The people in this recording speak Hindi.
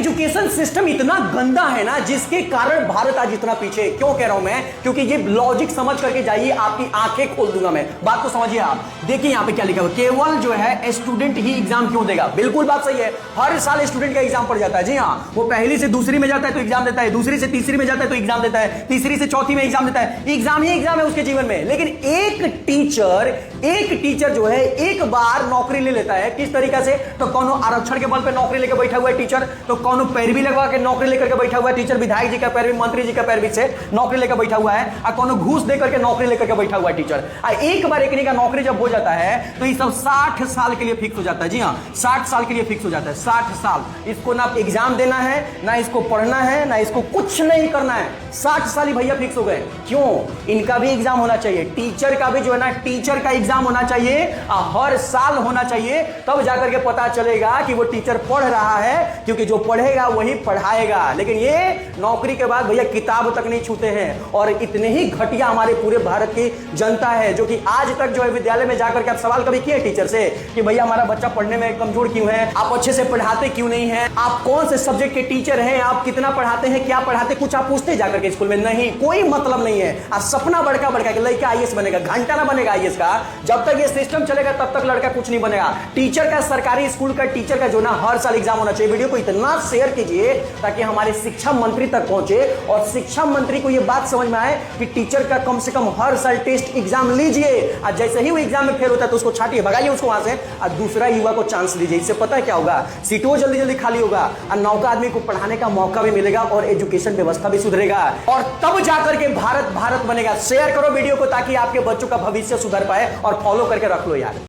एजुकेशन सिस्टम इतना गंदा है ना, जिसके कारण भारत आज इतना पीछे। क्यों कह रहा हूं मैं? क्योंकि ये लॉजिक समझ करके जाइए, आपकी आंखें खोल दूंगा मैं। बात को समझिए आप। देखिए यहां पे क्या लिखा हुआ, केवल जो है स्टूडेंट ही एग्जाम क्यों देगा। बिल्कुल बात सही है, हर साल स्टूडेंट का एग्जाम पड़ जाता है। जी हां, वो पहली से दूसरी में जाता है तो एग्जाम देता है, दूसरी से तीसरी में जाता है तो एग्जाम देता है, तीसरी से चौथी में एग्जाम देता है। एग्जाम ही एग्जाम है उसके जीवन में। लेकिन एक टीचर जो है एक बार नौकरी ले लेता है। किस तरीका से? तो कौन आरक्षण के बल पे नौकरी लेकर बैठा हुआ है टीचर, तो कौन पैरवी लगवा के नौकरी लेकर के बैठा हुआ है टीचर, विधायक जी का पैरवी, मंत्री जी का पैरवी से नौकरी लेकर बैठा हुआ है, और कौन घूस देकर के नौकरी लेकर के बैठा हुआ है टीचर। एक बार एक का नौकरी जब हो जाता है तो ये सब 60 साल के लिए फिक्स हो जाता है। जी हाँ, 60 साल के लिए फिक्स हो जाता है। 60 साल इसको ना एग्जाम देना है, ना इसको पढ़ना है, ना इसको कुछ नहीं करना है। 60 साल ही भैया फिक्स हो गए। क्यों? इनका भी एग्जाम होना चाहिए, टीचर का भी जो है ना, टीचर का एग्जाम होना चाहिए, हर साल होना चाहिए। तब जाकर के पता चलेगा कि वो टीचर पढ़ रहा है, क्योंकि जो पढ़ेगा वही पढ़ाएगा। लेकिन ये नौकरी के बाद भैया किताब तक नहीं छूते हैं। और इतने ही घटिया हमारे पूरे भारत की जनता है, जो कि आज तक जो है विद्यालय में जाकर के आप सवाल कभी किए टीचर से कि भैया हमारा बच्चा पढ़ने में कमजोर क्यों है, आप अच्छे से पढ़ाते क्यों नहीं है, आप कौन से सब्जेक्ट के टीचर हैं, आप कितना पढ़ाते हैं, क्या पढ़ाते, कुछ आप पूछते जाकर के स्कूल में? नहीं, कोई मतलब नहीं है। आप सपना बड़का बड़का कि लड़का आईएएस बनेगा, घंटा ना बनेगा आईएएस का। जब तक ये सिस्टम चलेगा तब तक लड़का कुछ नहीं बनेगा। टीचर का, सरकारी स्कूल का टीचर का जो ना हर साल एग्जाम होना चाहिए। वीडियो को इतना शेयर कीजिए ताकि हमारे शिक्षा मंत्री तक पहुंचे और शिक्षा मंत्री को यह बात समझ में आए कि टीचर का कम से कम हर साल टेस्ट एग्जाम लीजिए, और जैसे ही वो एग्जाम में फेल होता है तो उसको छाटिए, भगाइए उसको वहां से, और दूसरा युवा को चांस दीजिए। इससे पता है क्या होगा? सीटों जल्दी जल्दी खाली होगा और नौका आदमी को पढ़ाने का मौका भी मिलेगा और एजुकेशन व्यवस्था भी सुधरेगा, और तब जाकर के भारत बनेगा। शेयर करो वीडियो को ताकि आपके बच्चों का भविष्य सुधर पाए, और फॉलो करके रख लो यार।